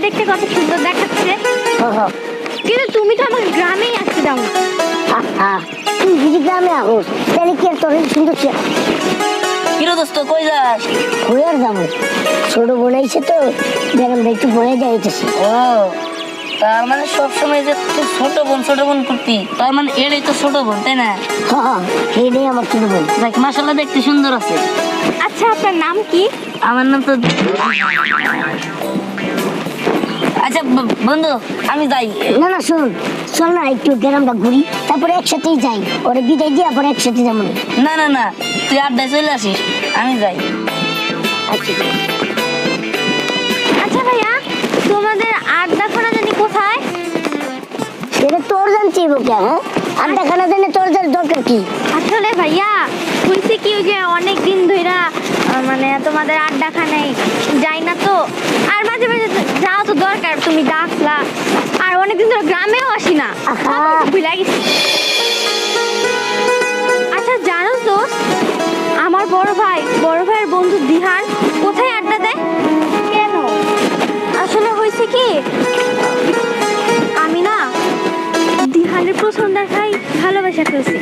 দেখতে কত সুন্দর দেখাচ্ছে। কিন্তু তুমি তো আমার গ্রামেই আসতে দাও। তুই যদি গ্রামে আসোস তাহলে কি আর তোর সুন্দর কিরো দোস্ত কই যাস? কই আর যাবো, ছোট বোন আইছে তো বেড়ামটা একটু বয়ে যাইতেছে। ও তার মানে সবসময় যে তুই ছোট বোন করতি, তার মানে এটাই তো ছোট বোন তাই না? হ্যাঁ এটাই আমার ছোট বোন। দেখ মাশাআল্লাহ দেখতে সুন্দর আছে। আচ্ছা আপনার নাম কি? আমার নাম তো আচ্ছা বন্ধু আমি যাই। না না শোন, চল না একটু গ্রামটা ঘুরি, তারপরে একসাথেই যাই, ওরে বিদায় দিয়ে পরে একসাথে যাবো। না না না তুই আড্ডায় চলে আসিস, আমি যাই। আচ্ছা আচ্ছা ভাইয়া তোমাদের আড্ডাখানা জানি কোথায়? সেটা তোর জানছি বোকে। হ্যাঁ আড্ডাখানা জানে তোর দরকার কি? আসলে ভাইয়া বলছি কি ওই যে অনেক দিন ধইরা মানে তোমাদের আড্ডাখানায় যাই না তো, আর মাঝে মাঝে যাও তো দরকার, তুমি ডাকলা, আর অনেকদিন ধরে গ্রামেও আসি না, ভুলে গেছি। আচ্ছা জানো তো আমার বড় ভাইয়ের বন্ধু দিহান কোথায় আড্ডা দেয়? কেন? আসলে হয়েছে কি আমি না দিহানের প্রথম দেখাই ভালোবাসা ফেলছি।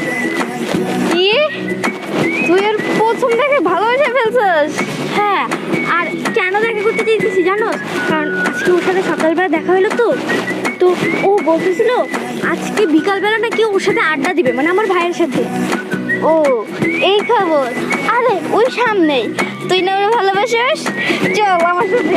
কি তুই এর প্রথম দেখে ভালোবাসা ফেলছিস? হ্যাঁ, আর কেন দেখা করতে চাইতেছি জানো? কারণ আজকে ওর সাথে সকালবেলা দেখা হলো তো ও বলতেছিল আজকে বিকালবেলা নাকি ওর সাথে আড্ডা দিবে, মানে আমার ভাইয়ের সাথে। ও এই খবর? আরে ওই সামনেই। তুই না ওরা ভালোবাসিস? চল আমার সাথে।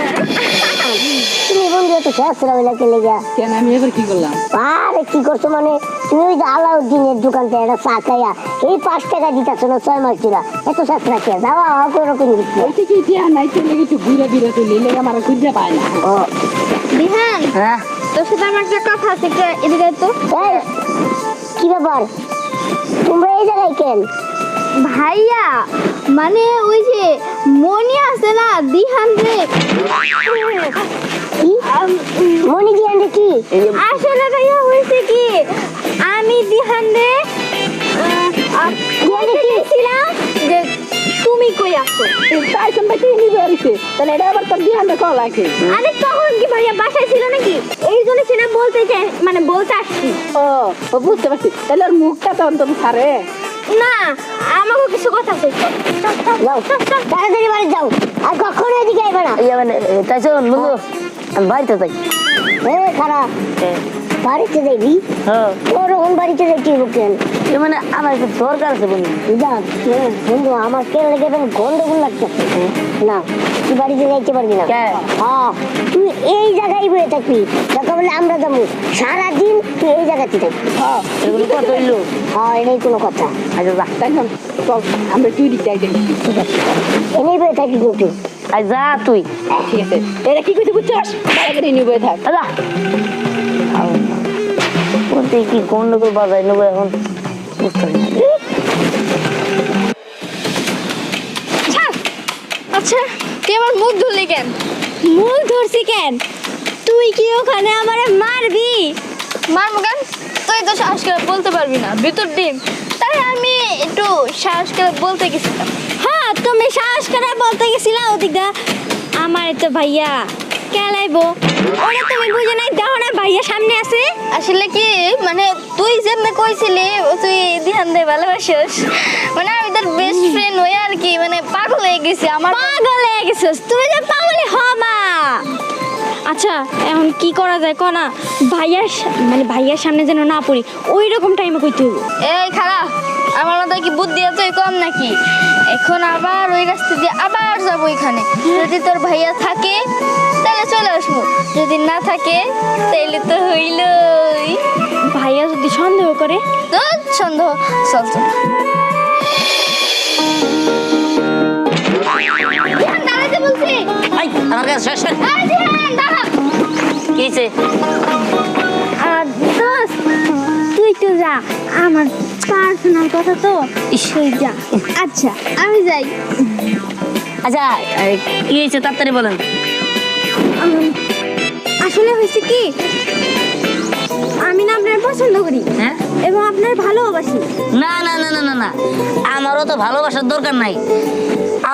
তুমি বন্ধু এত শেষরা হইলাকে লেগা কেন আমি এবার কি করলাম? আরে কি করছো মানে তুমি ওই যে আলাউদ্দিনের দোকান থেকে একটা চা খাইয়া এই 5 টাকা দিতেছো না 6 মাস দিলা, এত শেষরা কে যাওয়া ওরকম দিচ্ছে। ওই থেকে ইতিহাস নাই চলে গেছে ঘুরে ফিরে চলে এলে আমার খুঁজে পায় না। ও বিহান হ্যাঁ তোর সাথে আমার একটা কথা আছে, একটু এদিকে আয় তো। এই, কি ব্যাপার তোমরা এই জায়গায় কেন? ভাইয়া মানে ওই যে মনি আছে না দিহান রে, কি মনি কি আনতে কি? আসলে ভাইয়া হয়েছে কি আমি দিহান রে বলতেছিলাম যে তুমি কই আসো। তাই সব ভাই নিবে আসছে তাহলে এটা আবার তোর বিহান দেখো লাগে। আরে তখন কি ভাইয়া বাসায় ছিল নাকি, এই জন্য সেটা বলতে চাই, মানে বলতে আসছি। ও বুঝতে পারছি, তাহলে ওর মুখটা তো অন্তত ছাড়ে না আমাকে কিছু কথা আছে। যাও তাড়াতাড়ি বাড়ি যাও, আর কখনো এদিকে আইবে না। ইয়া মানে তাই শোন বন্ধু আমি বাড়িতে যাই। খারাপ বাড়িতে যাইবি? হ্যাঁ ওরকম বাড়িতে যাইতে হইব কেন? মানে আমার একটু দরকার আছে বন্ধু। যাক বন্ধু আমার কেন লেগে গন্ডগোল লাগতেছে না, তুই বাড়িতে যাইতে পারবি না। কে? হ্যাঁ তুই এই জায়গায় বয়ে থাকবি, দেখা বলে আমরা যাবো সারাদিন তুই এই জায়গাতে থাকবি। এগুলো কত হইলো? হ্যাঁ এটাই কোনো কথা। আচ্ছা যা তাই না? চল আমরা তুই দিতে যাই। ঠিক আছে এনেই বয়ে থাকি কিন্তু। আই যা তুই। ঠিক আছে এটা কি করতে বুঝছস? তাড়াতাড়ি নিবে থাক। যা ওতে কি গন্ডগোল বাজাই নেবো এখন বুঝতে পারি না। আচ্ছা তুই আমার মুখ ধরলি কেন? মুখ ধরছি কেন? তুই কি ওখানে আমারে মারবি? মারবো কেন? তুই তো সাহস করে বলতে পারবি না, ভিতর ডিম, তাই আমি একটু সাহস করে বলতে গেছিলাম। হ্যাঁ তুমি সাহস করে বলতে গেছিলা, ওদিকে আমার তো ভাইয়া কেলাইবো, ওরা তুমি বুঝে নাই, দেখো না ভাইয়া সামনে আছে। আসলে কি মানে তুই যেমনে কইছিলি তুই ধ্যান দে ভালোবাসিস, মানে আমি তোর বেস্ট ফ্রেন্ড হই আর কি, মানে পাগল হয়ে গেছি। আমার পাগল হয়ে গেছিস তুই, যে পাগলই হবা। আচ্ছা এখন কি করা যায় ক না, মানে ভাইয়ার সামনে যেন না পড়ি, ওই রকম টাইমে কইতে হইব। এই খারাপ আমার মাথায় কি বুদ্ধি আছে কম নাকি? এখন আবার ওই রাস্তা দিয়ে আবার যাবো ওইখানে, যদি তোর ভাইয়া থাকে তাহলে চলে আসবো, যদি না থাকে তাইলে তো হইলই। ভাইয়া যদি সন্দেহ করে তো সন্দেহ, চল চল। দাঁড়াতে বলছি। আমার কাছে শেষ কি হয়েছে? দোস্ত তুই তো যা, আমার পার্সোনাল কথা তো, তুই যা। আচ্ছা আমি যাই। আচ্ছা কি হয়েছে তাড়াতাড়ি বলেন। আসলে হয়েছে কি আমি না আপনার পছন্দ করি, হ্যাঁ এবং আপনার ভালোবাসি। না না না না না না আমারও তো ভালোবাসার দরকার নাই,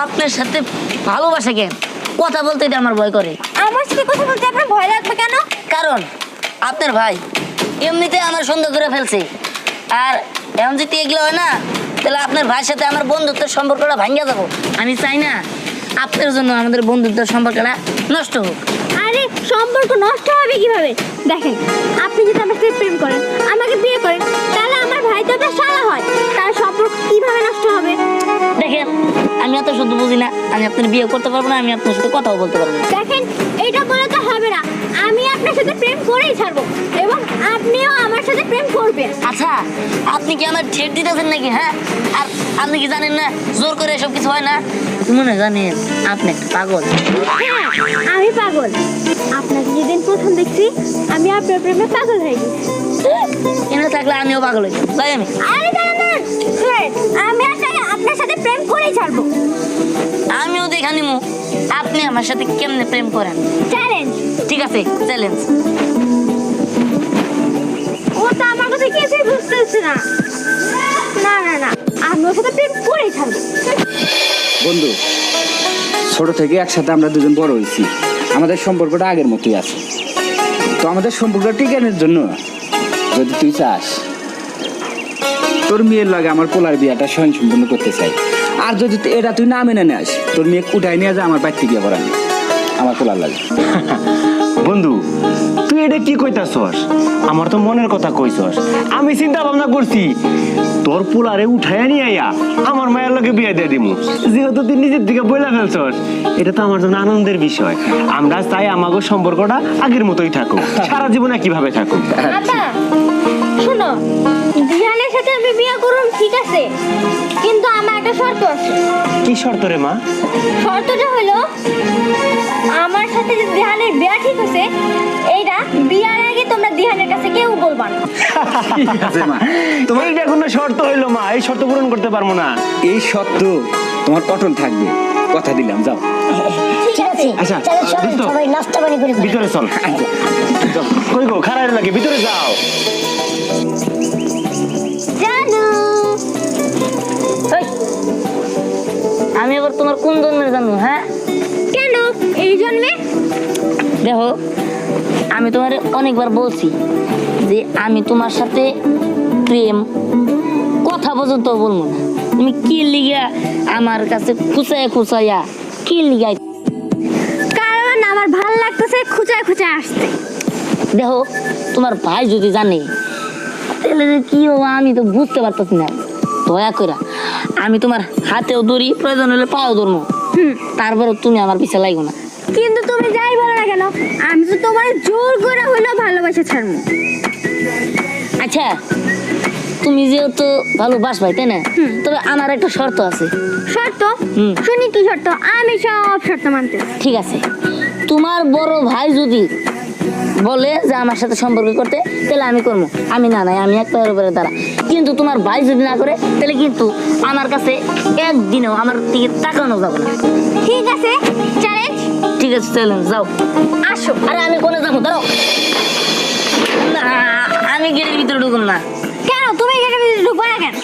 আপনার সাথে ভালোবাসা কেন কথা বলতে এটা আমার ভয় করে। আমার সাথে কথা বলতে আপনার ভয় লাগবে কেন? কারণ আপনার ভাই এমনিতে আমার সন্দেহ করে ফেলছে, আর এখন যদি এগুলো হয় না তাহলে আপনার ভাইয়ের সাথে আমার বন্ধুত্বের সম্পর্কটা ভাঙিয়ে যাবো। আমি চাই না আপনার জন্য আমাদের বন্ধুত্বের সম্পর্কটা নষ্ট হোক। আরে সম্পর্ক নষ্ট হবে কিভাবে? দেখেন, আপনি যদি আমার সাথে প্রেম করেন, আমাকে বিয়ে করেন, তাহলে আমার ভাই তো আপনার শালা হয়, তার সম্পর্ক কিভাবে নষ্ট হবে? দেখেন, আমি এত শুধু বুঝি না, আমি আপনার বিয়ে করতে পারবো না, আমি আপনার সাথে কথাও বলতে পারবো না। দেখেন, এটা বলে তো হবে না। আমি আপনার সাথে প্রেম করেই ছাড়বো এবং আপনিও আমার সাথে প্রেম করবেন। আচ্ছা, আপনি কি আমার ঠেট দিতেছেন নাকি? হ্যাঁ, আর আপনি কি জানেন না জোর করে এসব কিছু হয় না? মনে জানেন আপনি একটা পাগল। হ্যাঁ, আমি পাগল। আপনাকে যেদিন প্রথম দেখছি আমি আপনার প্রেমে পাগল হয়ে গেছি। এনে থাকলে আমিও পাগল হই যাই। আমি আরে দাঁড়ান দাঁড়ান, শুনেন, আমি আপনার সাথে প্রেম করেই ছাড়বো। আমিও দেখা নিমু আপনি আমার সাথে কেমনে প্রেম করেন। চ্যালেঞ্জ। ঠিক আছে, চ্যালেঞ্জ। ও তো আমার কথা কিছুই বুঝতেছে না। না না না, আমি ওর সাথে প্রেম করেই ছাড়বো। বন্ধু, ছোট থেকে একসাথে আমরা দুজন বড় হয়েছি, আমাদের সম্পর্কটা আগের মতোই আছে। তো আমাদের সম্পর্কটা টিকানোর জন্য যদি তুই চাস, তোর মেয়ের লাগে আমার পোলার বিয়াটা স্বয়ং সম্পূর্ণ করতে চাই। আর যদি এটা তুই না মেনে নেস, তোর মেয়ে উঠাই নিয়ে যা আমার বাড়িতে বিয়ে করানি আমার পোলার লাগে। বন্ধু, তুই এটা কি কইতাছস? আমার তো মনের কথা কইছস। আমি চিন্তা ভাবনা করছি তোর পোলারে উঠাইয়া নিয়ে আইয়া আমার মায়ের লগে বিয়ে দিয়ে দিমু। যেহেতু তুই নিজের দিকে বইলা ফেলছস, এটা তো আমার জন্য আনন্দের বিষয়। আমরা চাই আমাগো সম্পর্কটা আগের মতোই থাকুক, সারা জীবনে কিভাবে থাকুক। আব্বা, শোনো, দিহানের সাথে আমি বিয়ে করুম ঠিক আছে, কিন্তু আমার একটা শর্ত আছে। কি শর্ত রে মা? শর্তটা হলো, আমার সাথে যে দিহানের বিয়ে ঠিক আছে, এইটা বিয়ার আগে তোমরা দিহানের কাছে কেউ বলবা না। ঠিক আছে মা, তোমার এইটা কোনো শর্ত হইলো মা? এই শর্ত পূরণ করতে পারবো না। এই সত্য তোমার অটল থাকবে, কথা দিলাম। যাও। ঠিক আছে, আচ্ছা, চলো চলো, দোস্ত, সবাই নাস্তা পানি করে ফেলি। ভিতরে চল। কই গো, খারাপ লাগে, ভিতরে যাও। জানু, এই, আমি আবার তোমার কোন জন্মের জানো? হ্যাঁ, কেন এই জন্মে? দেখো, আমি তোমার অনেকবার বলছি যে আমি তোমার সাথে প্রেম কথা পর্যন্ত বলবো না। তুমি কি লিগা আমার কাছে খুচাইয়া কি লিগা? কারণ আমার ভাল লাগতেছে খুঁচায় খুঁচায় আসতে। দেখো, তোমার ভাই যদি জানে তাহলে যে কি হবো আমি তো বুঝতে পারতেছি না। দয়া করে আমি তোমার হাতেও ধরি, প্রয়োজন হলে পাও ধরবো, তারপরে তুমি আমার পিছে লাগো না। কিন্তু তুমি যাই বলো না কেন, আমি তো তোমার জোর করে হলেও ভালোবাসা ছাড়বো। আচ্ছা, তুমি যেহেতু ভালোবাসবাই তাই না, তবে আমার একটা শর্ত আছে। শর্ত? হুম। শুনি কি শর্ত? আমি সব শর্ত মানতে। ঠিক আছে, তোমার বড় ভাই যদি বলে যে আমার সাথে সম্পর্ক করতে, তাহলে আমি করবো। আমি না নাই, আমি এক পায়ের উপরে দাঁড়া। কিন্তু তোমার ভাই যদি না করে, তাহলে কিন্তু আমার কাছে একদিনও আমার দিকে তাকানো যাবে না। ঠিক আছে, চ্যালেঞ্জ। ঠিক আছে, চ্যালেঞ্জ, যাও। আসো। আরে আমি কোনে যাবো? দাঁড়াও না, আমি গেটের ভিতরে ঢুকুম না। কেন তুমি গেটের ভিতরে ঢুকবা না কেন?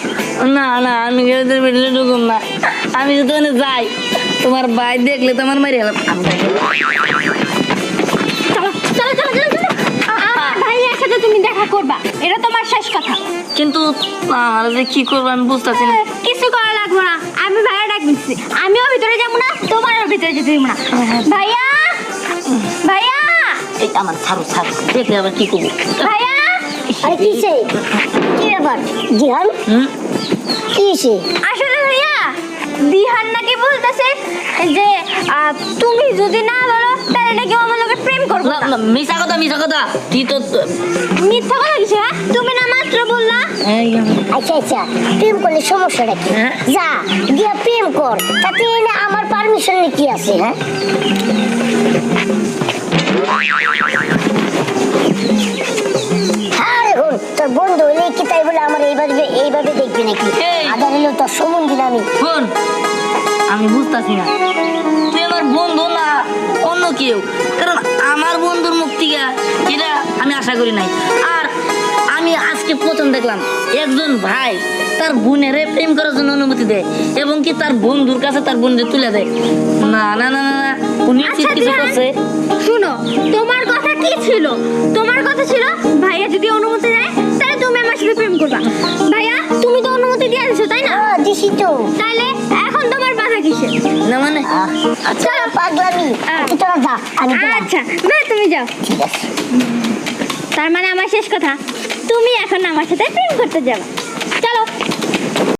না না, আমি গেটের ভিতরে ঢুকুম না। আমি যদি ওখানে যাই, তোমার ভাই দেখলে তো আমার মারি হলাম। চলো চলো চলো চলো চলো, আমার ভাইয়ের সাথে তুমি দেখা করবা, এটা তোমার শেষ কথা। কিন্তু আর যে কি করবো আমি বুঝতেছি না। কিছু করা লাগবে না, আমি ভাইয়া ডাক দিচ্ছি। আমিও ভিতরে যাবো না, তোমারও ভিতরে যেতে দিব না। ভাইয়া, ভাইয়া, এই আমার ছাড়ো ছাড়ো, দেখলে আবার কি করবো? ভাইয়া। আরে কিসে? কি ব্যাপার জিহান? হুম, কিসে? আসলে ভাইয়া, দিহান নাকি বলতেছে যে তুমি যদি না বলো তাহলে নাকি ও আমার লগে প্রেম করবে না, না। না, মিছা কথা মিছা কথা। তুই তো মিথ্যা কথা কিছু? হ্যাঁ, তুমি না মাত্র বললা। আচ্ছা আচ্ছা, প্রেম করলে সমস্যাটা কি? হ্যাঁ? যা গিয়া প্রেম কর, তাতে এনে আমার পারমিশন নিয়ে কি আছে? হ্যাঁ, হ্যাঁ, দেখুন তোর বন্ধু হইলে কি তাই বলে আমার এইভাবে দেখবি নাকি? এই। আদার হলেও তোর সম্বন্ধী না আমি। শোন, আমি বুঝতেছি না তুই আমার বন্ধু না অন্য কেউ, কারণ আমার বন্ধুর মুখ থেকে এটা আমি আশা করি নাই। আর আমি আজকে প্রথম দেখলাম একজন ভাই তার বোনের প্রেম করার জন্য অনুমতি দেয় এবং কি তার বন্ধুর কাছে তার বোনকে তুলে দেয়। না না না না না, উনি আচ্ছা, কিছু দিহান, করছে শুনো, তোমার কথা কি ছিল? তোমার কথা ছিল ভাইয়া যদি অনুমতি দেয় তাহলে তুমি আমার সাথে প্রেম করবা। ভাইয়া তুমি তো অনুমতি দিয়ে দিছো তাই না? দিছি তো। তাহলে এখন তোমার বাধা কিসে? না মানে আচ্ছা পাগলামি, তোরা যা, আমি গেলাম। আচ্ছা না তুমি যাও। ঠিক আছে। তার মানে আমার শেষ কথা, তুমি এখন আমার সাথে প্রেম করতে যাবে।